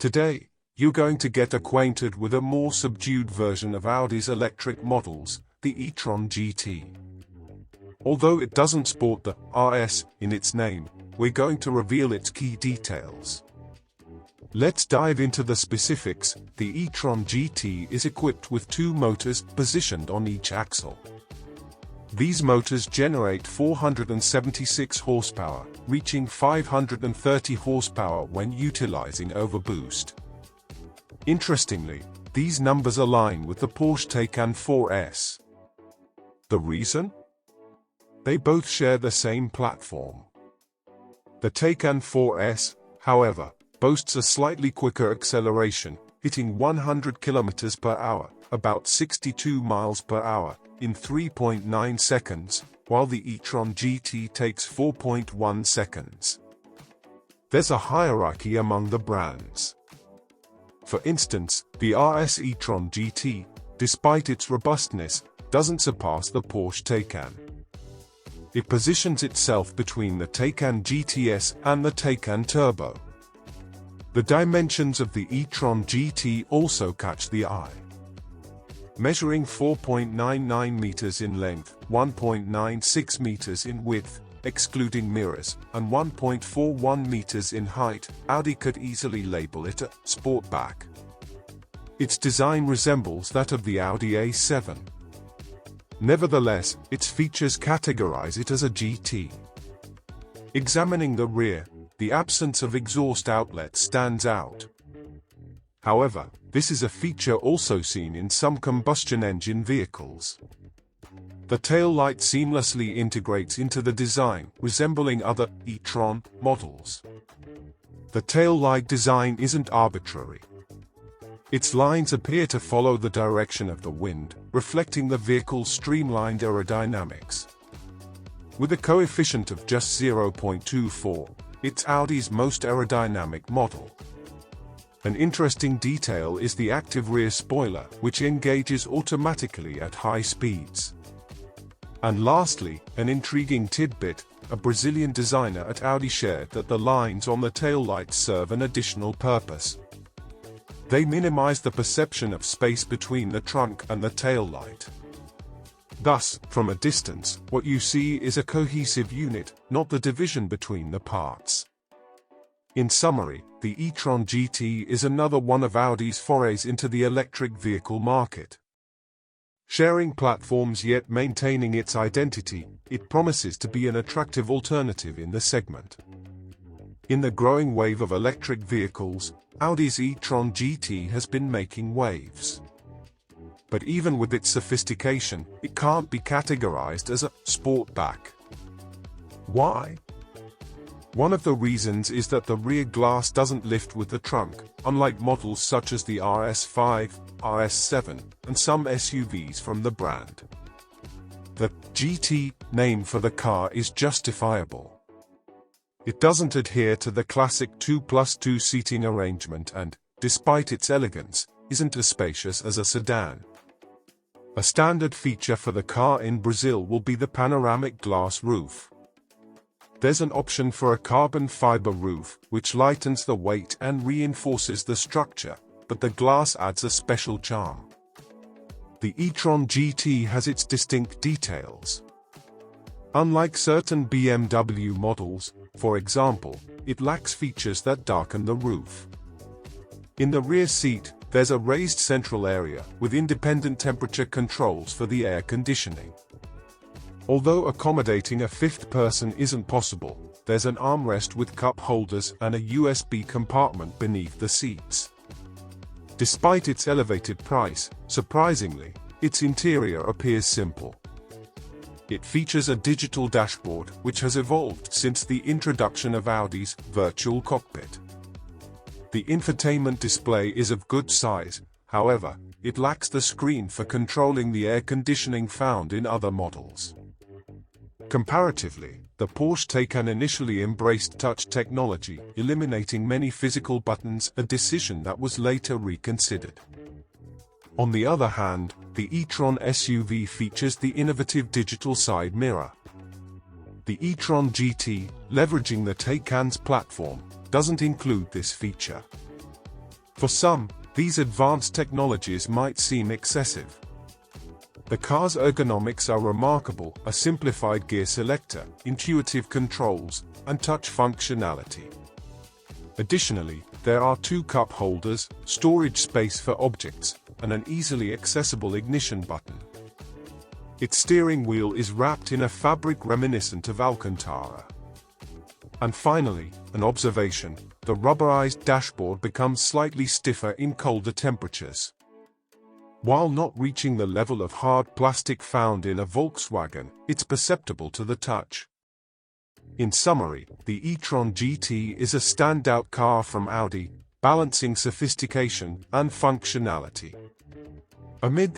Today, you're going to get acquainted with a more subdued version of Audi's electric models, the E-Tron GT. Although it doesn't sport the RS in its name, we're going to reveal its key details. Let's dive into the specifics. The E-Tron GT is equipped with two motors positioned on each axle. These motors generate 476 horsepower, reaching 530 horsepower when utilizing overboost. Interestingly, these numbers align with the Porsche Taycan 4S. The reason? They both share the same platform. The Taycan 4S, however, boasts a slightly quicker acceleration, hitting 100 km per hour, about 62 miles per hour, in 3.9 seconds, while the E-Tron GT takes 4.1 seconds. There's a hierarchy among the brands. For instance, the RS E-Tron GT, despite its robustness, doesn't surpass the Porsche Taycan. It positions itself between the Taycan GTS and the Taycan Turbo. The dimensions of the E-Tron GT also catch the eye. Measuring 4.99 meters in length, 1.96 meters in width, excluding mirrors, and 1.41 meters in height, Audi could easily label it a sportback. Its design resembles that of the Audi A7. Nevertheless, its features categorize it as a GT. Examining the rear, the absence of exhaust outlets stands out. However, this is a feature also seen in some combustion engine vehicles. The tail light seamlessly integrates into the design, resembling other E-Tron models. The tail light design isn't arbitrary. Its lines appear to follow the direction of the wind, reflecting the vehicle's streamlined aerodynamics. With a coefficient of just 0.24, it's Audi's most aerodynamic model. An interesting detail is the active rear spoiler, which engages automatically at high speeds. And lastly, an intriguing tidbit, a Brazilian designer at Audi shared that the lines on the taillights serve an additional purpose. They minimize the perception of space between the trunk and the taillight. Thus, from a distance, what you see is a cohesive unit, not the division between the parts. In summary, the E-Tron GT is another one of Audi's forays into the electric vehicle market. Sharing platforms yet maintaining its identity, it promises to be an attractive alternative in the segment. In the growing wave of electric vehicles, Audi's E-Tron GT has been making waves. But even with its sophistication, it can't be categorized as a sportback. Why? One of the reasons is that the rear glass doesn't lift with the trunk, unlike models such as the RS5, RS7, and some SUVs from the brand. The GT name for the car is justifiable. It doesn't adhere to the classic 2+2 seating arrangement and, despite its elegance, isn't as spacious as a sedan. A standard feature for the car in Brazil will be the panoramic glass roof. There's an option for a carbon fiber roof, which lightens the weight and reinforces the structure, but the glass adds a special charm. The E-Tron GT has its distinct details. Unlike certain BMW models, for example, it lacks features that darken the roof. In the rear seat, there's a raised central area, with independent temperature controls for the air conditioning. Although accommodating a fifth person isn't possible, there's an armrest with cup holders and a USB compartment beneath the seats. Despite its elevated price, surprisingly, its interior appears simple. It features a digital dashboard, which has evolved since the introduction of Audi's virtual cockpit. The infotainment display is of good size, however, it lacks the screen for controlling the air conditioning found in other models. Comparatively, the Porsche Taycan initially embraced touch technology, eliminating many physical buttons, a decision that was later reconsidered. On the other hand, the E-Tron SUV features the innovative digital side mirror. The E-Tron GT, leveraging the Taycan's platform, doesn't include this feature. For some, these advanced technologies might seem excessive. The car's ergonomics are remarkable: a simplified gear selector, intuitive controls, and touch functionality. Additionally, there are 2 cup holders, storage space for objects, and an easily accessible ignition button. Its steering wheel is wrapped in a fabric reminiscent of Alcantara. And finally, an observation: the rubberized dashboard becomes slightly stiffer in colder temperatures. While not reaching the level of hard plastic found in a Volkswagen, it's perceptible to the touch. In summary, the E-Tron GT is a standout car from Audi, balancing sophistication and functionality. Amid